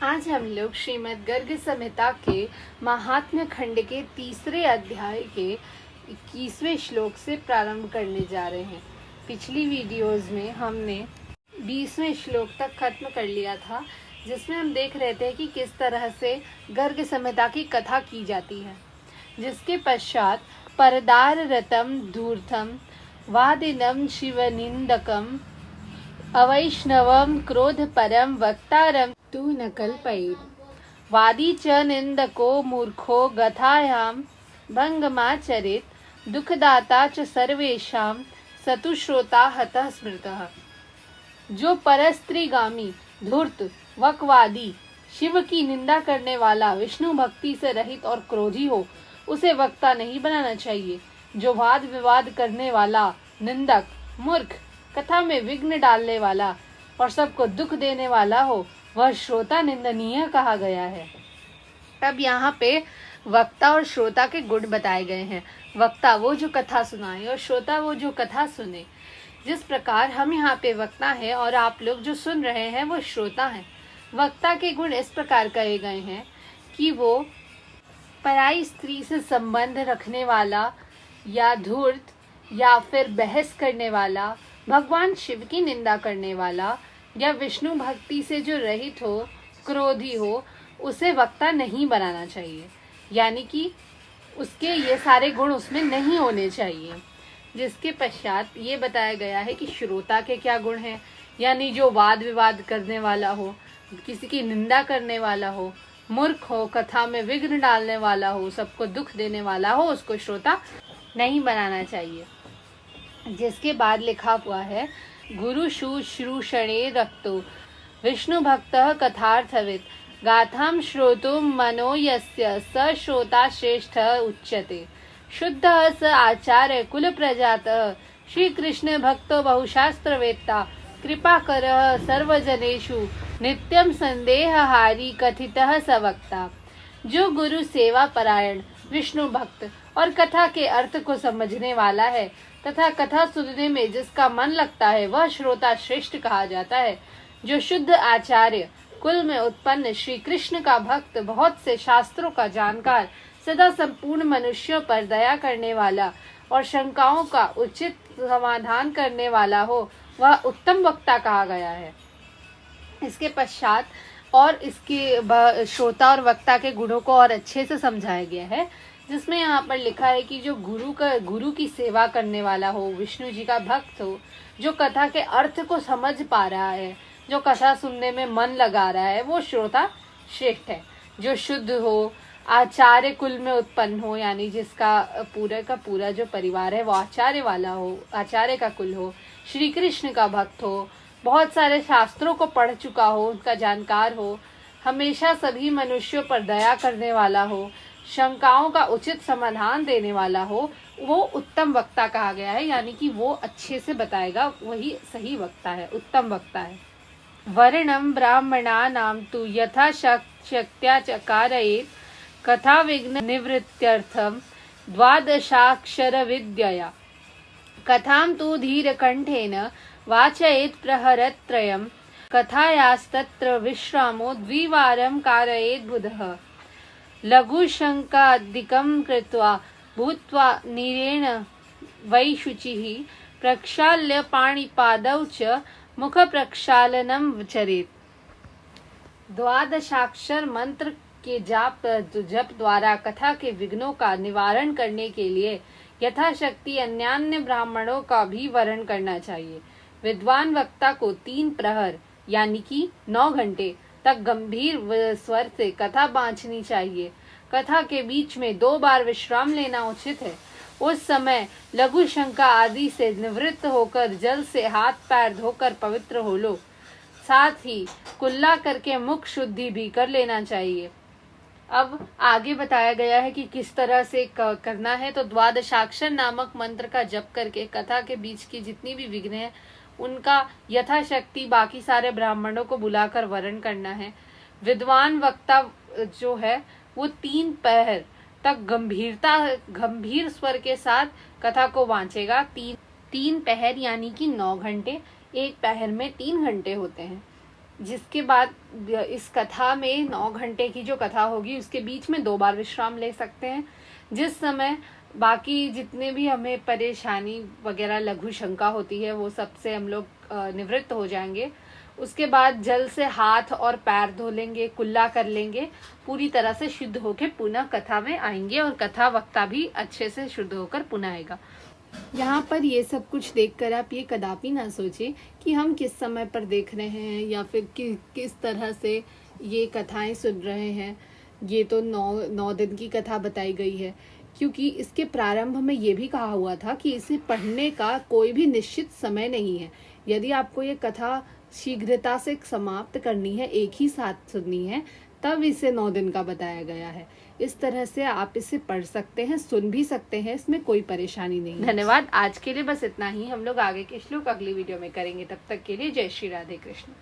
आज हम लोग श्रीमद् गर्ग संहिता के महात्म्य खंड के तीसरे अध्याय के 21वें श्लोक से प्रारंभ करने जा रहे हैं। पिछली वीडियोस में हमने 20वें श्लोक तक खत्म कर लिया था, जिसमें हम देख रहे थे कि किस तरह से गर्ग संहिता की कथा की जाती है, जिसके पश्चात परदार रतम धूर्थम वादिनम शिवनिंदकम अवैष्णवम क्रोध परम वक्तारम तू न कल्पयेत् वादी च निंदको मूर्खो गथायाम भंगमाचरित दुखदाता च सर्वेषां सतु श्रोता हतः स्मृतः। जो परस्त्रीगामी धूर्त वकवादी शिव की निंदा करने वाला विष्णु भक्ति से रहित और क्रोधी हो, उसे वक्ता नहीं बनाना चाहिए। जो वाद विवाद करने वाला निंदक मूर्ख कथा में विघ्न डालने वाला और सबको दुख देने वाला हो, वह श्रोता निंदनीय कहा गया है। अब यहाँ पे वक्ता और श्रोता के गुण बताए गए हैं। वक्ता वो जो कथा सुनाए और श्रोता वो जो कथा सुने। जिस प्रकार हम यहाँ पे वक्ता हैं और आप लोग जो सुन रहे हैं वो श्रोता हैं। वक्ता के गुण इस प्रकार कहे गए हैं कि वो पराई स्त्री से संबंध रखने वाला या धूर्त या फिर बहस करने वाला, भगवान शिव की निंदा करने वाला या विष्णु भक्ति से जो रहित हो, क्रोधी हो, उसे वक्ता नहीं बनाना चाहिए। यानी कि उसके ये सारे गुण उसमें नहीं होने चाहिए। जिसके पश्चात ये बताया गया है कि श्रोता के क्या गुण हैं, यानी जो वाद विवाद करने वाला हो, किसी की निंदा करने वाला हो, मूर्ख हो, कथा में विघ्न डालने वाला हो, सबको दुख देने वाला हो, उसको श्रोता नहीं बनाना चाहिए। जिसके बाद लिखा हुआ है गुरु शुश्रूषणे रक्तो विष्णु भक्त कथार्थवित् गाथाम श्रोतुम मनो यस्य स श्रोता श्रेष्ठ उच्यते शुद्ध स आचार्य कुल प्रजातः श्री कृष्ण भक्तो बहुशास्त्रवेत्ता कृपाकर सर्वजनेषु नित्यम संदेहहारी कथितः स वक्ता। जो गुरु सेवा परायण विष्णु भक्त और कथा के अर्थ को समझने वाला है तथा कथा सुनने में जिसका मन लगता है, वह श्रोता श्रेष्ठ कहा जाता है। जो शुद्ध आचार्य कुल में उत्पन्न श्री कृष्ण का भक्त, बहुत से शास्त्रों का जानकार, सदा संपूर्ण मनुष्यों पर दया करने वाला और शंकाओं का उचित समाधान करने वाला हो, वह उत्तम वक्ता कहा गया है। इसके पश्चात और इसके श्रोता और वक्ता के गुणों को और अच्छे से समझाया गया है, जिसमें यहाँ पर लिखा है कि जो गुरु की सेवा करने वाला हो, विष्णु जी का भक्त हो, जो कथा के अर्थ को समझ पा रहा है, जो कथा सुनने में मन लगा रहा है, वो श्रोता श्रेष्ठ है। जो शुद्ध हो, आचार्य कुल में उत्पन्न हो, यानी जिसका पूरा का पूरा जो परिवार है वो आचार्य वाला हो, आचार्य का कुल हो, श्री कृष्ण का भक्त हो, बहुत सारे शास्त्रों को पढ़ चुका हो, उनका जानकार हो, हमेशा सभी मनुष्यों पर दया करने वाला हो, शंकाओं का उचित समाधान देने वाला हो, वो उत्तम वक्ता कहा गया है। यानी कि वो अच्छे से बताएगा, वही सही वक्ता है, उत्तम वक्ता है। वर्णम ब्राह्मणानां तु यथा शक्त्या चकारयेत् कथा विघ्न निवृत्त्यर्थम द्वादशाक्षर विद्यया कथां तु धीरकण्ठेन वाचयेत् प्रहरत्रयम् कथायास्तत्र विश्रामो द्विवारं कारयेत् बुधः लघुशङ्कादिकं कृत्वा भूत्वा नीरेण वै शुचिः प्रक्षाल्य पाणिपादौ च मुख प्रक्षालनम चरेत्। द्वादशाक्षर मंत्र के जप द्वारा कथा के विघ्नों का निवारण करने के लिए यथाशक्ति अन्यान्य ब्राह्मणों का भी वर्ण करना चाहिए। विद्वान वक्ता को 3 प्रहर यानी कि 9 घंटे तक गंभीर स्वर से कथा बांचनी चाहिए। कथा के बीच में 2 बार विश्राम लेना उचित है। उस समय लघु शंका आदि से निवृत्त होकर जल से हाथ पैर धोकर पवित्र हो लो। साथ ही कुल्ला करके मुख शुद्धि भी कर लेना चाहिए। अब आगे बताया गया है कि किस तरह से करना है। तो द्वादशाक्षर नामक मंत्र का जप करके कथा के बीच की जितनी भी विघ्न है उनका यथाशक्ति बाकी सारे ब्राह्मणों को बुलाकर वर्ण करना है। विद्वान वक्ता जो है वो 3 पहर तक गंभीर स्वर के साथ कथा को वांचेगा। 3 पहर यानी कि 9 घंटे, एक पहर में 3 घंटे होते हैं। जिसके बाद इस कथा में 9 घंटे की जो कथा होगी उसके बीच में 2 बार विश्राम ले सकते हैं, जिस समय बाकी जितने भी हमें परेशानी वगैरह लघु शंका होती है वो सबसे हम लोग निवृत्त हो जाएंगे। उसके बाद जल से हाथ और पैर धो लेंगे, कुल्ला कर लेंगे, पूरी तरह से शुद्ध होकर पुनः कथा में आएंगे और कथा वक्ता भी अच्छे से शुद्ध होकर पुनः आएगा। यहाँ पर ये सब कुछ देखकर आप ये कदापि ना सोचें कि हम किस समय पर देख रहे हैं या फिर किस तरह से ये कथाएं सुन रहे हैं। ये तो 9 दिन की कथा बताई गई है, क्योंकि इसके प्रारंभ में ये भी कहा हुआ था कि इसे पढ़ने का कोई भी निश्चित समय नहीं है। यदि आपको ये कथा शीघ्रता से समाप्त करनी है, एक ही साथ सुननी है, तब इसे 9 दिन का बताया गया है। इस तरह से आप इसे पढ़ सकते हैं, सुन भी सकते हैं, इसमें कोई परेशानी नहीं है। धन्यवाद। आज के लिए बस इतना ही। हम लोग आगे के श्लोक अगली वीडियो में करेंगे। तब तक के लिए जय श्री राधे कृष्ण।